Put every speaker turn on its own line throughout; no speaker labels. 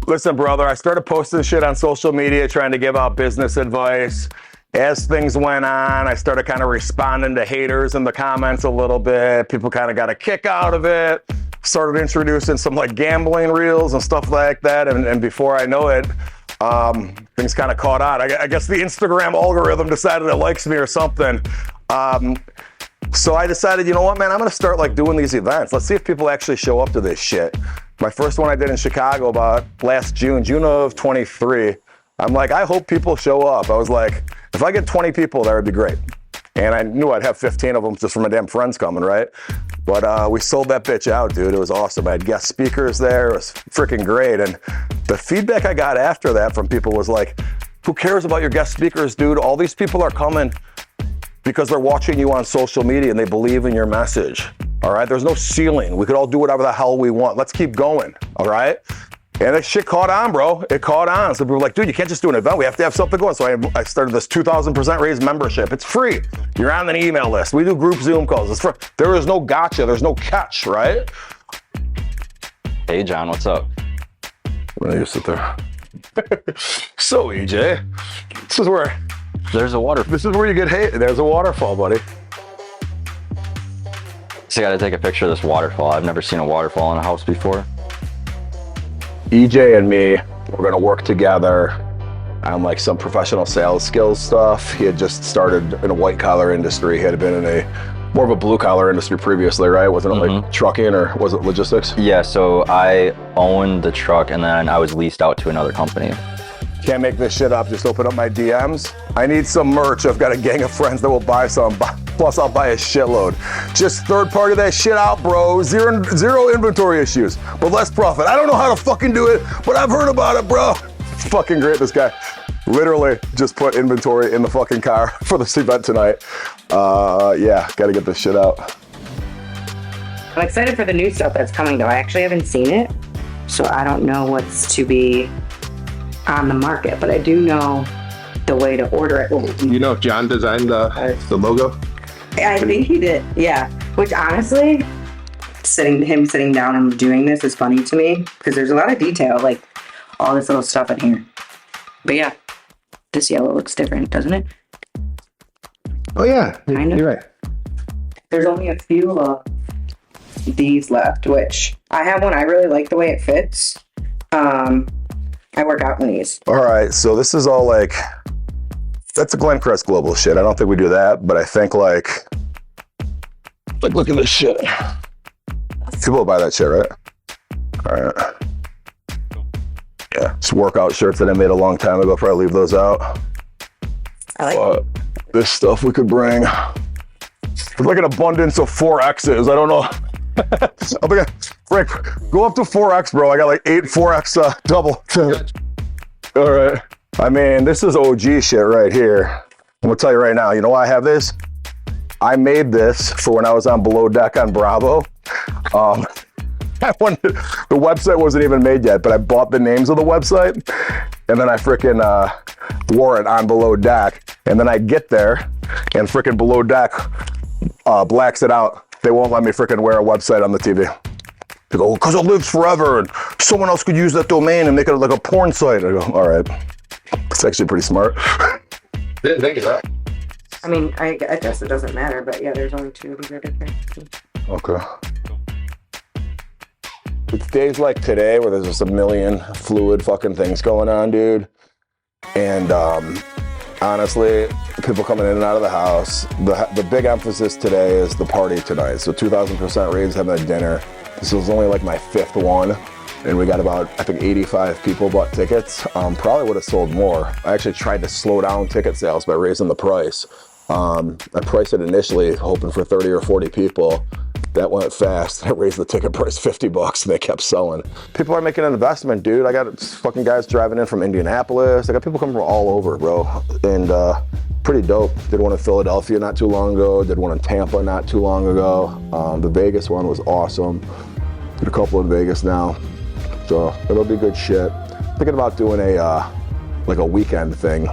Listen, brother, I started posting shit on social media, trying to give out business advice. As things went on, I started kind of responding to haters in the comments a little bit. People kind of got a kick out of it. Started introducing some like gambling reels and stuff like that. And before I know it, things kind of caught on. I guess the Instagram algorithm decided it likes me or something. So I decided, you know what, man, I'm gonna start like doing these events. Let's see if people actually show up to this shit. My first one I did in Chicago about last June of 23. I'm like, I hope people show up. I was like, if I get 20 people, that would be great. And I knew I'd have 15 of them just from my damn friends coming, right? But we sold that bitch out, dude. It was awesome. I had guest speakers there. It was freaking great. And the feedback I got after that from people was like, who cares about your guest speakers, dude? All these people are coming because they're watching you on social media and they believe in your message, all right? There's no ceiling. We could all do whatever the hell we want. Let's keep going, all right? And that shit caught on, bro. It caught on. So people were like, dude, you can't just do an event. We have to have something going. So I started this 2,000% raise membership. It's free. You're on an email list. We do group Zoom calls. It's free. There is no gotcha. There's no catch, right?
Hey, John, what's up?
Well, you sit there. So, EJ, this is where...
There's a waterfall.
This is where you get hate. There's a waterfall, buddy.
So I gotta take a picture of this waterfall. I've never seen a waterfall in a house before.
EJ and me, we're gonna work together on like some professional sales skills stuff. He had just started in a white collar industry. He had been in a more of a blue collar industry previously, right? Wasn't it like trucking or was it logistics?
Yeah, so I owned the truck and then I was leased out to another company.
Can't make this shit up, just open up my DMs. I need some merch. I've got a gang of friends that will buy some, plus I'll buy a shitload. Just third party that shit out, bro. Zero inventory issues, but less profit. I don't know how to fucking do it, but I've heard about it, bro. It's fucking great, this guy. Literally just put inventory in the fucking car for this event tonight. Yeah, gotta get this shit out.
I'm excited for the new stuff that's coming though. I actually haven't seen it, so I don't know what's to be on the market, but I do know the way to order it.
You know if John designed the logo?
I think he did, yeah. Which honestly, sitting down and doing this is funny to me because there's a lot of detail, like all this little stuff in here. But yeah, this yellow looks different, doesn't it?
Oh yeah,
Kind of.
you're right.
There's only a few of these left, which I have one. I really like the way it fits. I work out in these.
All right, so this is all like, that's a Glencrest Global shit. I don't think we do that, but I think like look at this shit. People will buy that shit, right? All right. Yeah, it's workout shirts that I made a long time ago. Probably leave those out.
I like
But this stuff we could bring. There's like an abundance of 4Xs. I don't know. Frank, go up to 4X, bro. I got like 8 4X double. All right. I mean, this is OG shit right here. I'm gonna tell you right now, you know why I have this? I made this for when I was on Below Deck on Bravo. The website wasn't even made yet, but I bought the names of the website and then I freaking wore it on Below Deck. And then I get there and freaking Below Deck blacks it out. They won't let me freaking wear a website on the TV. They go, because it lives forever and someone else could use that domain and make it like a porn site. I go, all right. It's actually pretty smart.
Didn't think of that.
I mean, I guess it doesn't matter, but yeah, there's only 2 of these are different.
Okay. It's days like today where there's just a million fluid fucking things going on, dude. And honestly, people coming in and out of the house. The big emphasis today is the party tonight. So 2,000% raise, having a dinner. This was only like my 5th one. And we got about, I think 85 people bought tickets. Probably would have sold more. I actually tried to slow down ticket sales by raising the price. I priced it initially hoping for 30 or 40 people. That went fast. I raised the ticket price $50 and they kept selling. People are making an investment, dude. I got fucking guys driving in from Indianapolis. I got people coming from all over, bro. And pretty dope. Did one in Philadelphia not too long ago. Did one in Tampa not too long ago. The Vegas one was awesome. Did a couple in Vegas now. So it'll be good shit. Thinking about doing like a weekend thing.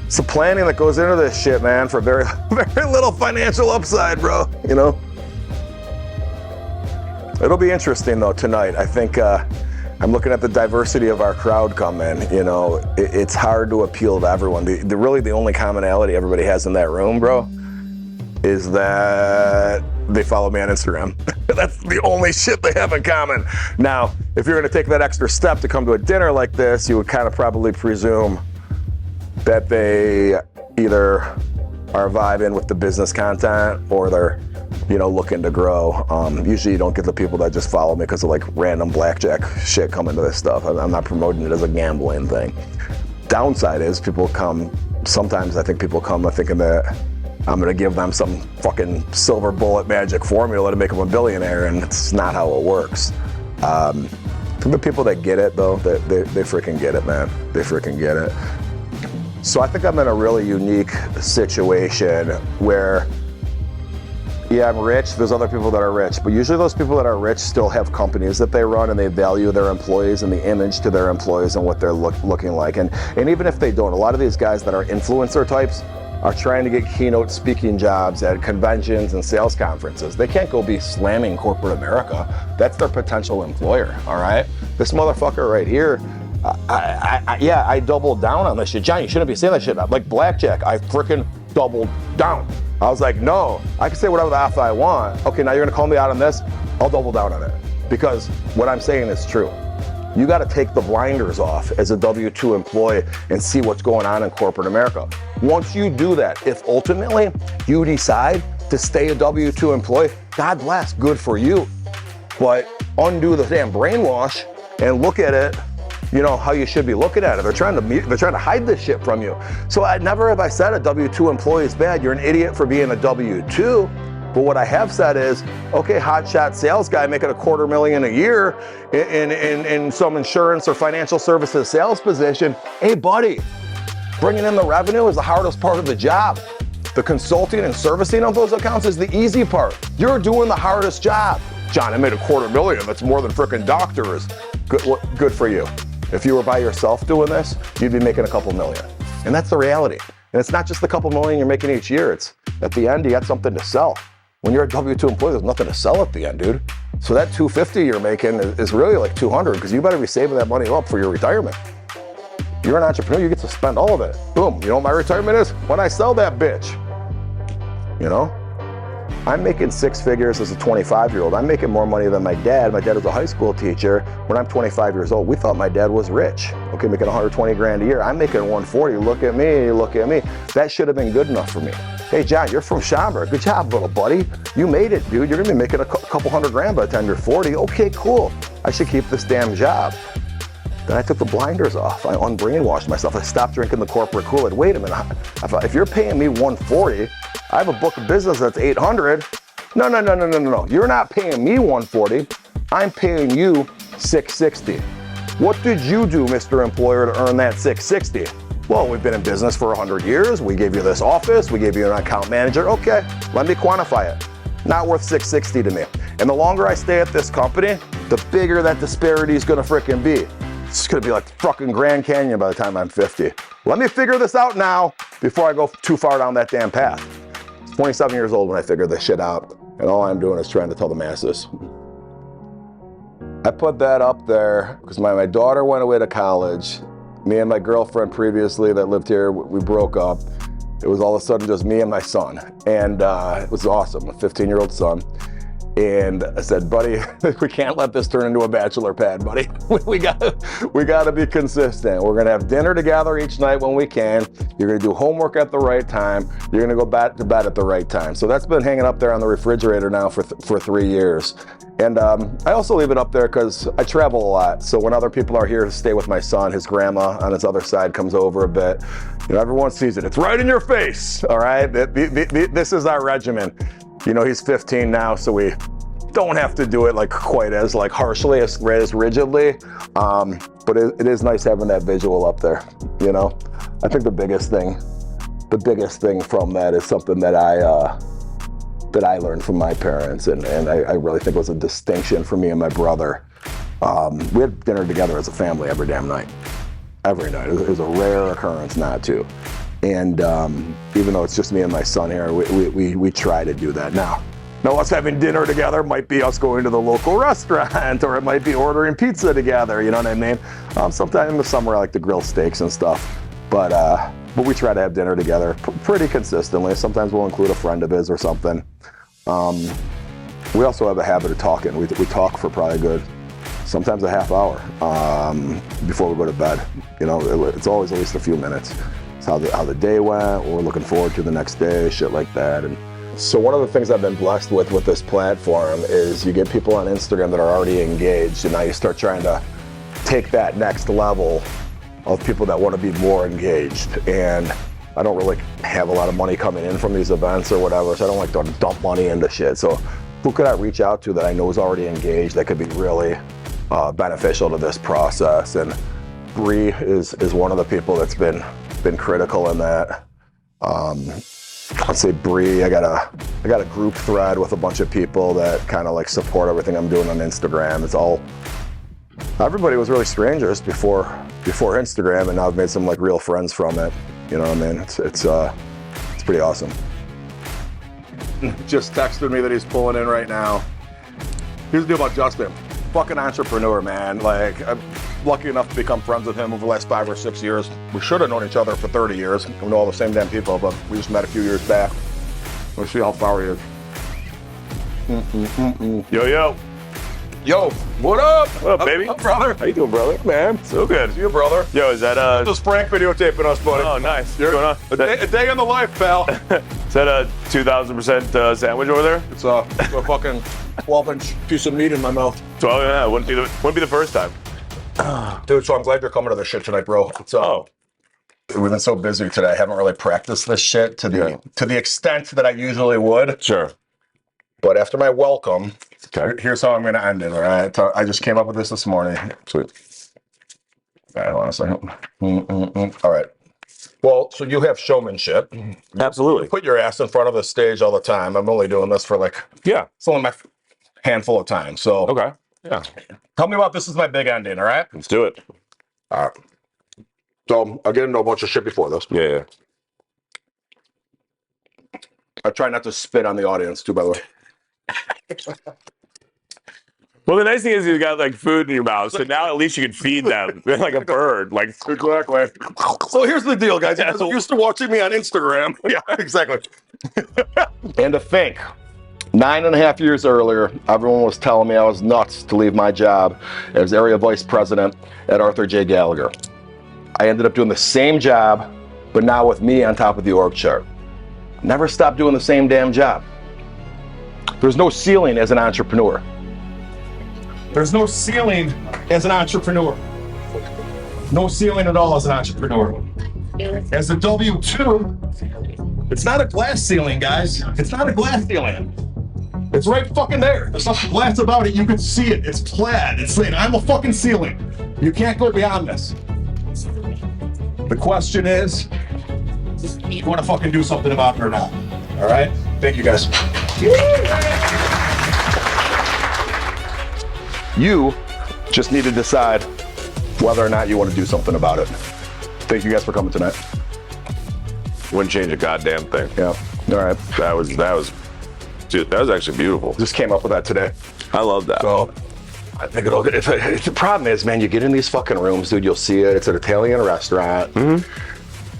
It's the planning that goes into this shit, man, for very, very little financial upside, bro, you know? It'll be interesting though tonight. I think I'm looking at the diversity of our crowd coming. It's hard to appeal to everyone. Really the only commonality everybody has in that room, bro, is that they follow me on Instagram. That's the only shit they have in common. Now, if you're gonna take that extra step to come to a dinner like this, you would kind of probably presume that they either are vibing with the business content or they're, looking to grow. Usually you don't get the people that just follow me because of like random blackjack shit coming to this stuff. I'm not promoting it as a gambling thing. Downside is sometimes I think people come thinking that I'm gonna give them some fucking silver bullet magic formula to make them a billionaire, and it's not how it works. The people that get it though, they freaking get it, man. They freaking get it. So I think I'm in a really unique situation where, yeah, I'm rich, there's other people that are rich, but usually those people that are rich still have companies that they run and they value their employees and the image to their employees and what they're looking like. And even if they don't, a lot of these guys that are influencer types are trying to get keynote speaking jobs at conventions and sales conferences. They can't go be slamming corporate America. That's their potential employer, all right? This motherfucker right here, I doubled down on this shit. John, you shouldn't be saying that shit. Like blackjack, I freaking doubled down. I was like, no, I can say whatever the F I want. Okay, now you're gonna call me out on this? I'll double down on it. Because what I'm saying is true. You gotta take the blinders off as a W-2 employee and see what's going on in corporate America. Once you do that, if ultimately you decide to stay a W-2 employee, God bless, good for you. But undo the damn brainwash and look at it, how you should be looking at it. They're trying to hide this shit from you. So never have I said a W-2 employee is bad. You're an idiot for being a W-2. But what I have said is, okay, hotshot sales guy making $250,000 a year in some insurance or financial services sales position. Hey, buddy, bringing in the revenue is the hardest part of the job. The consulting and servicing of those accounts is the easy part. You're doing the hardest job. John, I made $250,000. That's more than frickin' doctors. Good for you. If you were by yourself doing this, you'd be making a couple million. And that's the reality. And it's not just the couple million you're making each year. It's at the end, you got something to sell. When you're a W-2 employee, there's nothing to sell at the end, dude. So that $250 you're making is really like $200 because you better be saving that money up for your retirement. You're an entrepreneur, you get to spend all of it. Boom, you know what my retirement is? When I sell that bitch. I'm making 6 figures as a 25-year-old. I'm making more money than my dad. My dad was a high school teacher. When I'm 25 years old, we thought my dad was rich. Okay, making 120 grand a year. I'm making 140. Look at me. That should have been good enough for me. Hey, John, you're from Schaumburg. Good job, little buddy. You made it, dude. You're gonna be making a couple hundred grand by the time you're 40. Okay, cool. I should keep this damn job. Then I took the blinders off. I unbrainwashed myself. I stopped drinking the corporate Kool-Aid. Wait a minute. If you're paying me 140, I have a book of business that's 800. No. You're not paying me 140. I'm paying you 660. What did you do, Mr. Employer, to earn that 660? Well, we've been in business for 100 years. We gave you this office. We gave you an account manager. Okay, let me quantify it. Not worth 660 to me. And the longer I stay at this company, the bigger that disparity is gonna frickin' be. It's gonna be like fucking Grand Canyon by the time I'm 50. Let me figure this out now before I go too far down that damn path. I was 27 years old when I figured this shit out, and all I'm doing is trying to tell the masses. I put that up there because my daughter went away to college. Me and my girlfriend previously that lived here, we broke up. It was all of a sudden just me and my son. And it was awesome, a 15-year-old son. And I said, buddy, we can't let this turn into a bachelor pad, buddy. we gotta be consistent. We're gonna have dinner together each night when we can. You're gonna do homework at the right time. You're gonna go back to bed at the right time. So that's been hanging up there on the refrigerator now for 3 years. And I also leave it up there because I travel a lot. So when other people are here to stay with my son, his grandma on his other side comes over a bit. Everyone sees it. It's right in your face, all right? This is our regimen. He's 15 now, so we don't have to do it like quite as like harshly, as rigidly. But it is nice having that visual up there. I think the biggest thing from that is something that I learned from my parents, and I really think was a distinction for me and my brother. We had dinner together as a family every damn night. Every night. It was a rare occurrence not to. And even though it's just me and my son here, we try to do that. Now, Now, us having dinner together might be us going to the local restaurant, or it might be ordering pizza together, you know what I mean? Sometimes in the summer I like to grill steaks and stuff, but we try to have dinner together pretty consistently. Sometimes we'll include a friend of his or something. We also have a habit of talking. We talk for probably a good, sometimes a half hour before we go to bed. You know, it's always at least a few minutes. It's how the day went, what we're looking forward to the next day, shit like that. And so one of the things I've been blessed with this platform is you get people on Instagram that are already engaged, and now you start trying to take that next level of people that want to be more engaged. And I don't really have a lot of money coming in from these events or whatever, so I don't like to dump money into shit. So who could I reach out to that I know is already engaged that could be really beneficial to this process? And Bree is one of the people that's been critical in that. I'd say Bree, I got a group thread with a bunch of people that kind of like support everything I'm doing on Instagram. It's all, everybody was really strangers before Instagram, and now I've made some like real friends from it. You know what I mean? It's pretty awesome. Just texted me that he's pulling in right now. Here's the deal about Justin. Fucking entrepreneur, man. Like, I'm lucky enough to become friends with him over the last 5 or 6 years. We should have known each other for 30 years. We know all the same damn people, but we just met a few years back. We'll see how far he is.
Yo.
Yo, what up?
What up, baby?
Up, brother?
How you doing, brother?
Man,
So good.
you, brother.
Yo, is that
This is Frank videotaping us, buddy.
Oh, nice. What's going on?
A day in the life, pal.
Is that a 2,000% sandwich over there?
It's a fucking 12-inch piece of meat in my mouth.
12, yeah, wouldn't be the first time.
Dude, so I'm glad you're coming to this shit tonight, bro. We've been so busy today. I haven't really practiced this shit to the extent that I usually would.
Sure.
But after my welcome,
Okay.
here's how I'm going to end it, all right? I just came up with this morning.
Sweet.
All right, hold on a second. All right. Well, so you have showmanship.
Absolutely.
Put your ass in front of the stage all the time. I'm only doing this for
Yeah.
it's only my handful of time. So
Okay. Yeah.
tell me about this is my big ending, all right?
Let's do it.
All right. So I'll get into a bunch of shit before this.
Yeah.
I try not to spit on the audience too, by the way.
Well, the nice thing is you got like food in your mouth, so now at least you can feed them like a bird. Like
Exactly. So here's the deal, guys. You guys are used to watching me on Instagram. Yeah, exactly. And to think, 9.5 years earlier, everyone was telling me I was nuts to leave my job as area vice president at Arthur J. Gallagher. I ended up doing the same job, but now with me on top of the org chart. Never stop doing the same damn job. There's no ceiling as an entrepreneur. There's no ceiling as an entrepreneur. No ceiling at all as an entrepreneur. As a W-2, it's not a glass ceiling, guys. It's not a glass ceiling. It's right fucking there. There's nothing glass about it. You can see it. It's plaid. It's saying, I'm a fucking ceiling. You can't go beyond this. The question is, you want to fucking do something about it or not? All right? Thank you, guys. You just need to decide whether or not you want to do something about it. Thank you guys for coming tonight.
wouldn't change a goddamn thing.
Yeah. All right.
That was dude, that was actually beautiful.
Just came up with that today.
I love that.
So I think it'll. The problem is, man, you get in these fucking rooms, dude. You'll see it. It's an Italian restaurant.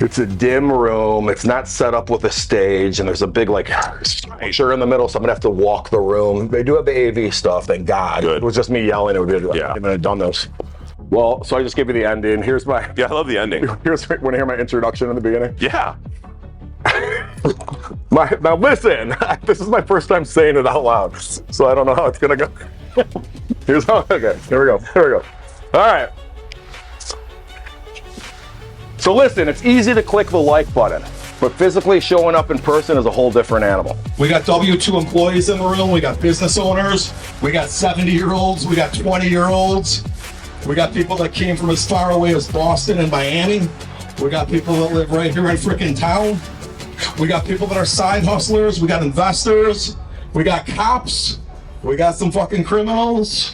It's a dim room. It's not set up with a stage, and there's a big like structure in the middle. So I'm gonna have to walk the room. They do have the AV stuff. Thank God.
Good.
It was just me yelling. It would be.
Yeah.
I haven't done this. Well, so I just gave you the ending. Here's my.
Yeah, I love the ending.
Here's want to hear my introduction in the beginning.
Yeah.
Now listen, this is my first time saying it out loud, so I don't know how it's gonna go. Here's how. Okay, here we go. All right. So listen, it's easy to click the like button, but physically showing up in person is a whole different animal. We got W-2 employees in the room. We got business owners. We got 70-year-olds. We got 20-year-olds. We got people that came from as far away as Boston and Miami. We got people that live right here in freaking town. We got people that are side hustlers. We got investors. We got cops. We got some fucking criminals.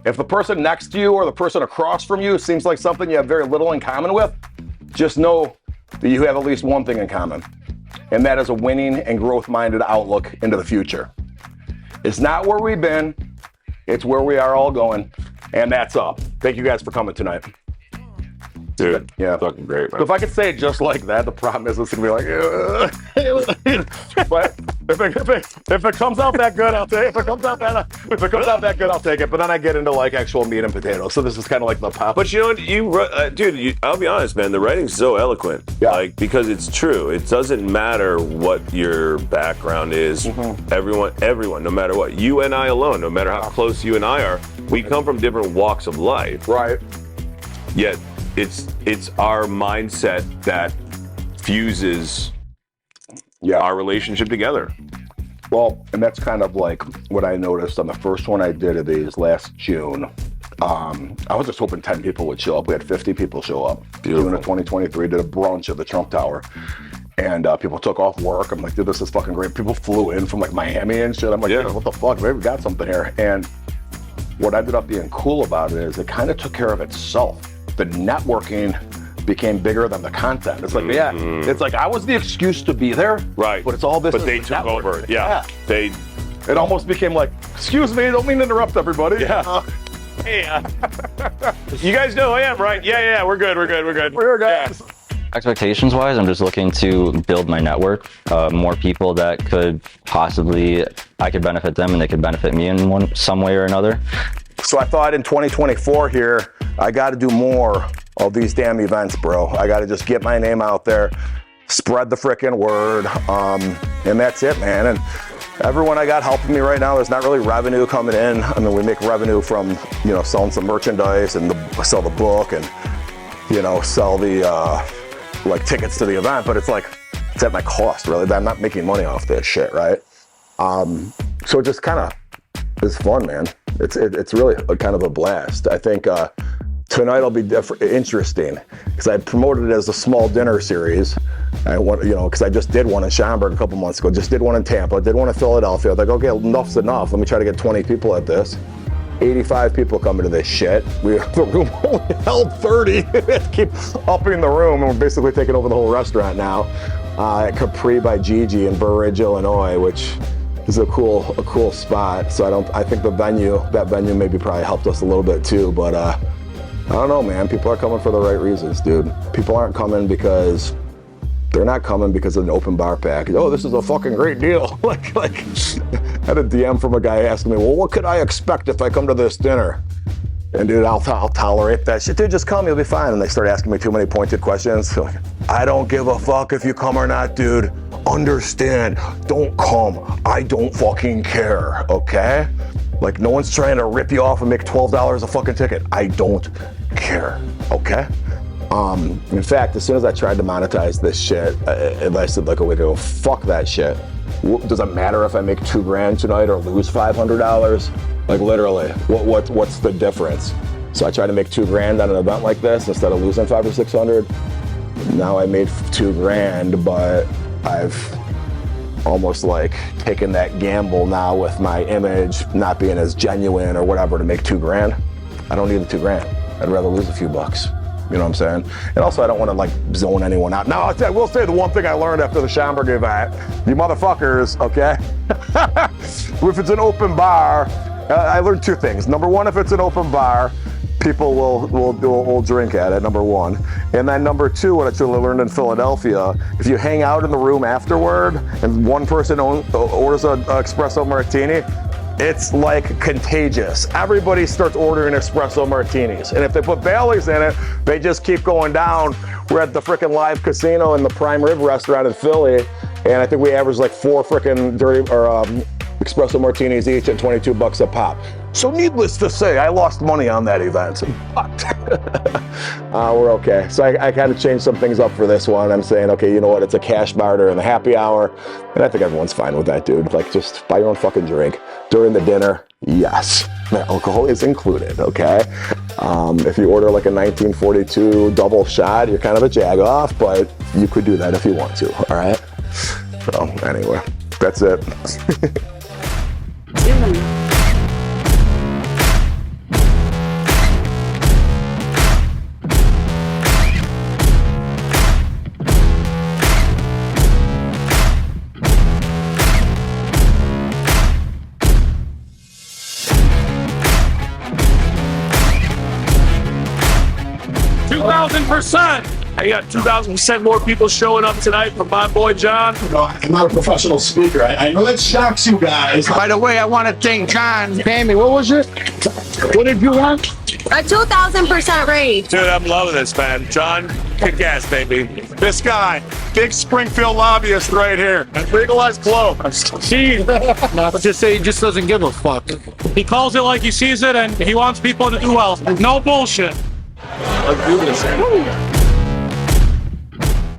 If the person next to you or the person across from you seems like something you have very little in common with, just know that you have at least one thing in common. and that is a winning and growth-minded outlook into the future. It's not where we've been, it's where we are all going, and that's up. Thank you guys for coming tonight.
Dude,
Yeah.
fucking great, man.
So if I could say it just like that, the problem is it's gonna be like, but if it comes out that good, I'll take it. If it comes out that good, I'll take it. But then I get into like actual meat and potatoes. So this is kind of like the pop.
But you know what, dude, I'll be honest, man, the writing's so eloquent.
Yeah.
Like, because it's true. It doesn't matter what your background is. Everyone, no matter what. You and I alone, no matter how close you and I are, we come from different walks of life.
Right.
Yet it's our mindset that fuses our relationship together.
Well, and that's kind of like what I noticed on the first one I did of these last June. I was just hoping 10 people would show up. We had 50 people show up.
Beautiful.
June of 2023, did a brunch at the Trump Tower. And people took off work. I'm like, dude, this is fucking great. People flew in from like Miami and shit. I'm like,
Yeah.
dude, what the fuck? Maybe we got something here. And what ended up being cool about it is it kind of took care of itself. The networking became bigger than the content. It's like, it's like I was the excuse to be there.
Right.
But it's all this.
But
is
they
the
took
network.
over. Yeah.
It almost became like, excuse me, don't mean to interrupt everybody.
Yeah. Hey, you guys know who I am, right? Yeah, we're good.
We're here, guys.
Expectations wise, I'm just looking to build my network, more people that could possibly, I could benefit them and they could benefit me in some way or another.
So I thought in 2024 here, I got to do more of these damn events, bro. I got to just get my name out there, spread the frickin' word, and that's it, man. And everyone I got helping me right now, there's not really revenue coming in. I mean, we make revenue from, selling some merchandise and sell the book and, sell the, like tickets to the event, but it's like, it's at my cost, really. I'm not making money off this shit, right? So it just kind of is fun, man. It's really kind of a blast. I think tonight will be interesting because I promoted it as a small dinner series. I want, because I just did one in Schaumburg a couple months ago, just did one in Tampa, did one in Philadelphia. I was like, okay, enough's enough. Let me try to get 20 people at this. 85 people coming to this shit. The room only held 30. Keep upping the room, and we're basically taking over the whole restaurant now. At Capri by Gigi in Burr Ridge, Illinois, which is a cool spot. So I think that venue maybe probably helped us a little bit too, but I don't know, man. People are coming for the right reasons, dude. People aren't coming because they're not coming because of an open bar package. Oh, this is a fucking great deal. like I had a DM from a guy asking me, well, what could I expect if I come to this dinner? And dude, I'll tolerate that shit. Dude, just come, you'll be fine. And they start asking me too many pointed questions. So like, I don't give a fuck if you come or not, dude. Understand, don't come. I don't fucking care, okay? Like, no one's trying to rip you off and make $12 a fucking ticket. I don't care, okay? In fact, as soon as I tried to monetize this shit, I said like a week ago, fuck that shit. Does it matter if I make $2,000 tonight or lose $500? Like literally, what's the difference? So I tried to make $2,000 on an event like this instead of losing $500 or $600. Now I made $2,000, but I've almost like taken that gamble now with my image not being as genuine or whatever to make $2,000. I don't need the $2,000. I'd rather lose a few bucks. You know what I'm saying? And also, I don't want to like zone anyone out. Now, I will say the one thing I learned after the Schaumburg event, you motherfuckers, okay? If it's an open bar, I learned two things. Number one, if it's an open bar, people will drink at it, number one. And then number two, what I truly learned in Philadelphia, if you hang out in the room afterward and one person orders an espresso martini, it's like contagious. Everybody starts ordering espresso martinis. And if they put Baileys in it, they just keep going down. We're at the frickin' Live Casino in the Prime Rib restaurant in Philly. And I think we averaged like 4 frickin' espresso martinis each at $22 a pop. So needless to say, I lost money on that event, but we're okay. So I kind of changed some things up for this one. I'm saying, okay, you know what? It's a cash bar during the happy hour. And I think everyone's fine with that, dude. Like, just buy your own fucking drink. During the dinner, yes. The alcohol is included, okay? If you order like a 1942 double shot, you're kind of a jag-off, but you could do that if you want to, all right? So anyway, that's it.
2,000%. I got 2,000% more people showing up tonight from my boy John.
No, I'm not a professional speaker. I know that shocks you guys.
By the way, I want to thank John. Tammy, what was it? What did you want?
A 2,000% raise.
Dude, I'm loving this, man. John, kick ass, baby. This guy, big Springfield lobbyist right here. Legalized blow. See, let's just say he just doesn't give a fuck. He calls it like he sees it, and he wants people to do well. No bullshit. Let's do this.